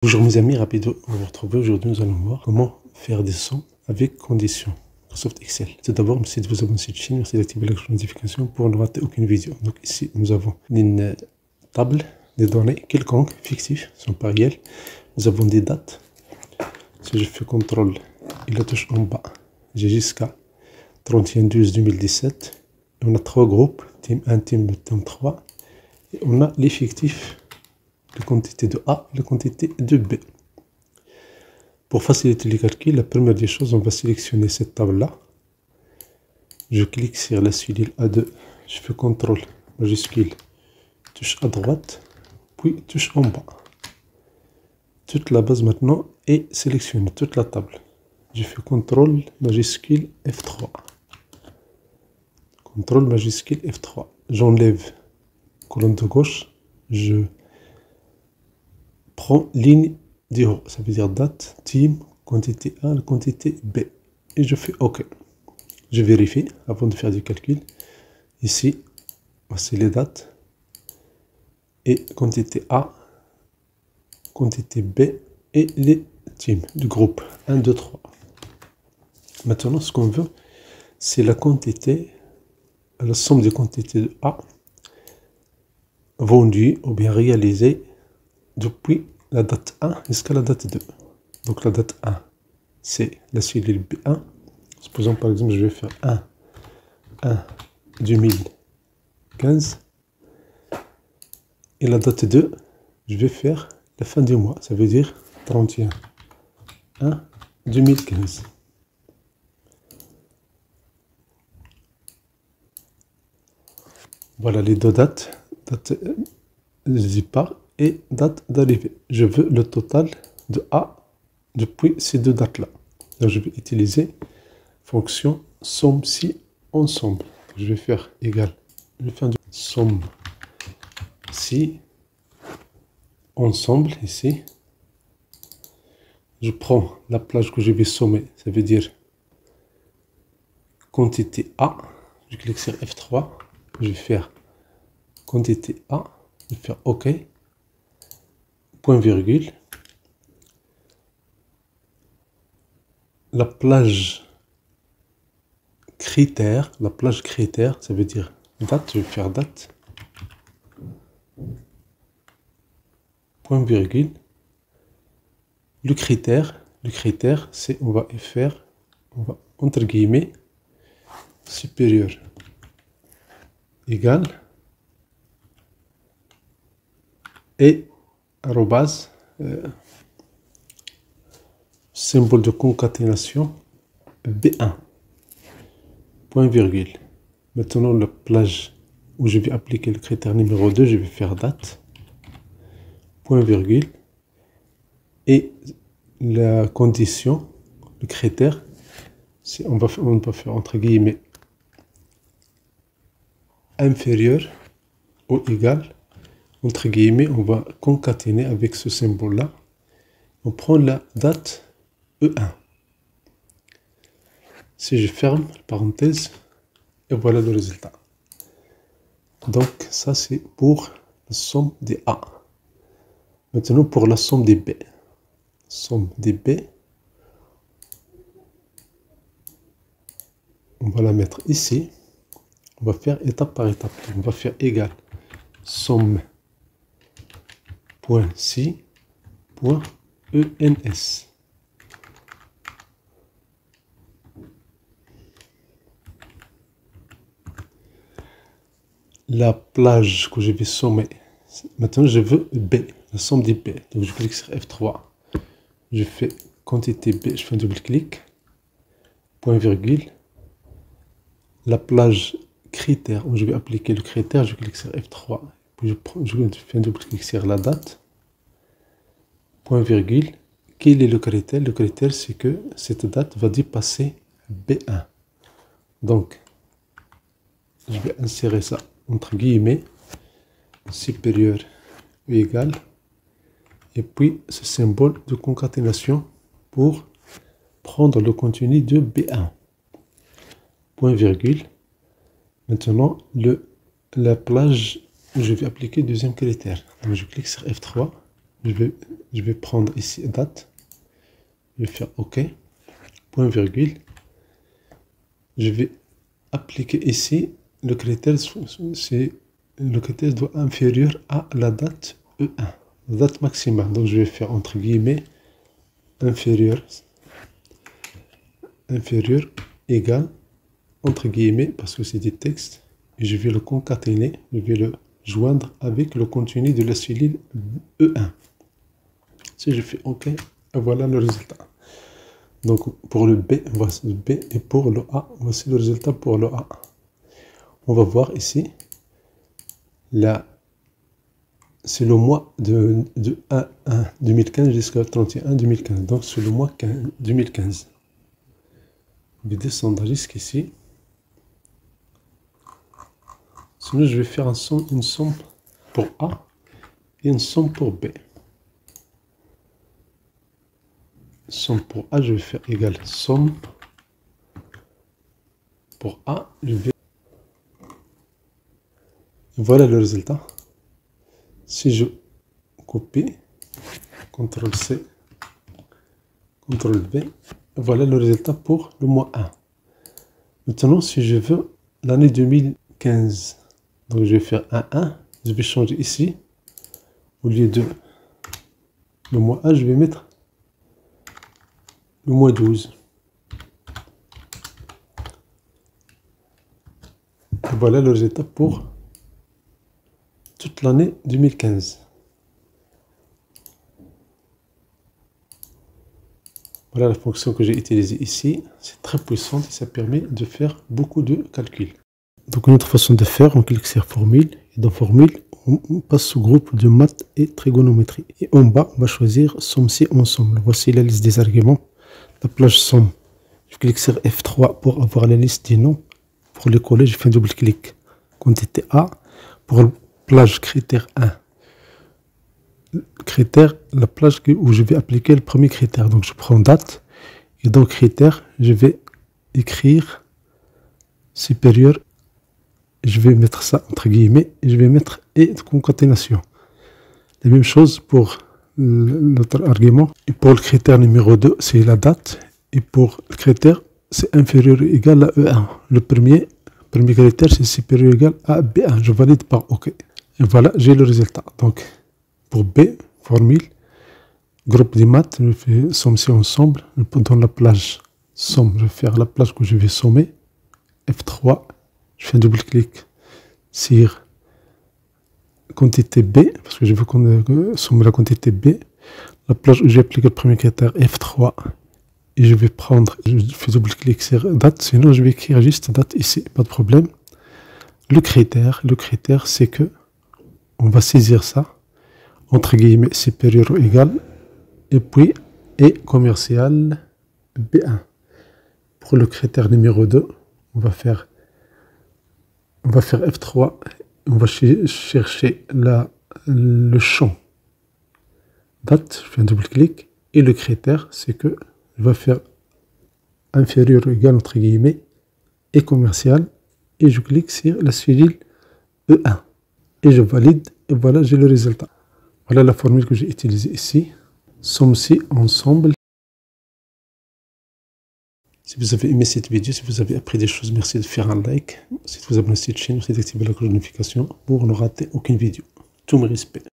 Bonjour mes amis, rapido, on va vous retrouver aujourd'hui. Nous allons voir comment faire des sons avec conditions. Microsoft Excel. Tout d'abord, merci de vous abonner à cette chaîne, merci d'activer la cloche de notification pour ne rater aucune vidéo. Donc ici, nous avons une table des données quelconques, fictives, sont pas réelles. Nous avons des dates. Si je fais CTRL et la touche en bas, j'ai jusqu'à 31/12/2017. On a trois groupes, team 1, team 2, team 3. Et on a les fictifs. La quantité de A et la quantité de B. Pour faciliter les calculs, la première des choses, on va sélectionner cette table-là. Je clique sur la cellule A2, je fais CTRL majuscule, touche à droite, puis touche en bas. Toute la base maintenant est sélectionnée, toute la table. Je fais CTRL majuscule F3. CTRL majuscule F3. J'enlève colonne de gauche, je prends ligne du haut, ça veut dire date, team, quantité A, quantité B. Et je fais OK. Je vérifie avant de faire du calcul. Ici, voici les dates. Et quantité A, quantité B et les teams du groupe 1, 2, 3. Maintenant, ce qu'on veut, c'est la quantité, la somme des quantités de A vendues ou bien réalisées depuis la date 1 jusqu'à la date 2. Donc la date 1, c'est la cellule B1. Supposons par exemple, je vais faire 1 2015. Et la date 2, je vais faire la fin du mois. Ça veut dire 31 2015. Voilà les deux dates. Date de départ et date d'arrivée. Je veux le total de A depuis ces deux dates-là. Donc je vais utiliser fonction somme si ensemble. Je vais faire égal. Je vais faire somme si ensemble ici. Je prends la plage que je vais sommer, ça veut dire quantité A. Je clique sur F3. Je vais faire quantité A. Je vais faire OK. Point virgule. La plage critère, ça veut dire date, je vais faire date. Point virgule. Le critère, c'est, on va entre guillemets, supérieur, égal, et arrobase, symbole de concaténation B1, point virgule. Maintenant, la plage où je vais appliquer le critère numéro 2, je vais faire date, point virgule, et la condition, le critère, c'est on va faire entre guillemets inférieur ou égal, entre guillemets, on va concaténer avec ce symbole-là. On prend la date E1. Si je ferme la parenthèse, et voilà le résultat. Donc ça c'est pour la somme des A. Maintenant pour la somme des B. Somme des B. On va la mettre ici. On va faire étape par étape. On va faire égal somme point si point ENS. La plage que je vais sommer. Maintenant, je veux B, la somme des B. Donc, je clique sur F3. Je fais quantité B, je fais un double-clic. Point virgule. La plage critère, où je vais appliquer le critère, je clique sur F3. Puis je fais un double-clic sur la date. Point virgule. Quel est le critère? Le critère, c'est que cette date va dépasser B1. Donc, je vais insérer ça entre guillemets, supérieur ou égal, et puis ce symbole de concaténation pour prendre le contenu de B1. Point virgule. Maintenant, la plage, je vais appliquer deuxième critère. Donc, je clique sur F3. je vais prendre ici date. Je vais faire OK. Point virgule. Je vais appliquer ici le critère, le critère doit être inférieur à la date E1, la date maximale. Donc je vais faire entre guillemets inférieur égal entre guillemets parce que c'est des textes et je vais le concaténer, je vais le joindre avec le contenu de la cellule E1. Si je fais OK, voilà le résultat. Donc pour le B, voici le B et pour le A, voici le résultat pour le A. On va voir ici, là, c'est le mois de 1 2015 jusqu'à 31 2015. Donc c'est le mois 2015. Je vais descendre jusqu'ici. Sinon je vais faire une somme pour A et une somme pour B. Somme pour A, je vais faire égal somme pour A, je vais... Voilà le résultat. Si je copie, CTRL C, CTRL V, voilà le résultat pour le mois 1. Maintenant, si je veux l'année 2015, donc je vais faire 1, je vais changer ici, au lieu de le mois 1, je vais mettre le mois 12. Et voilà le résultat pour toute l'année 2015. Voilà la fonction que j'ai utilisée ici. C'est très puissante et ça permet de faire beaucoup de calculs. Donc une autre façon de faire, on clique sur formule et dans formule, on passe au groupe de maths et trigonométrie. Et en bas, on va choisir somme ci ensemble. Voici la liste des arguments. La plage somme. Je clique sur F3 pour avoir la liste des noms. Pour les coller, je fais un double clic. Quantité A. Pour la plage critère 1. Critère, la plage où je vais appliquer le premier critère. Donc je prends date. Et dans critère, je vais écrire supérieur. Je vais mettre ça entre guillemets. Et je vais mettre et concaténation. La même chose pour notre argument. Et pour le critère numéro 2, c'est la date. Et pour le critère, c'est inférieur ou égal à E1. Le premier critère, c'est supérieur ou égal à B1. Je valide par OK. Et voilà, j'ai le résultat. Donc, pour B, formule, groupe des maths, je fais somme ci ensemble. Dans la plage somme, je vais faire la plage que je vais sommer. F3, je fais un double clic sur quantité B, parce que je veux sommer la quantité B. La plage où j'ai appliqué le premier critère, F3, et je vais prendre, je fais double clic sur date, sinon je vais écrire juste date ici, pas de problème. Le critère c'est que on va saisir ça, entre guillemets, supérieur ou égal, et puis, et commercial B1. Pour le critère numéro 2, on va faire F3, on va chercher le champ date, je fais un double clic, et le critère, c'est que je vais faire inférieur ou égal, entre guillemets, et commercial, et je clique sur la cellule E1, et je valide, et voilà, j'ai le résultat. Voilà la formule que j'ai utilisée ici, somme ci ensemble. Si vous avez aimé cette vidéo, si vous avez appris des choses, merci de faire un like. Si vous abonnez à cette chaîne, merci d'activer la cloche de notification pour ne rater aucune vidéo. Tous mes respects.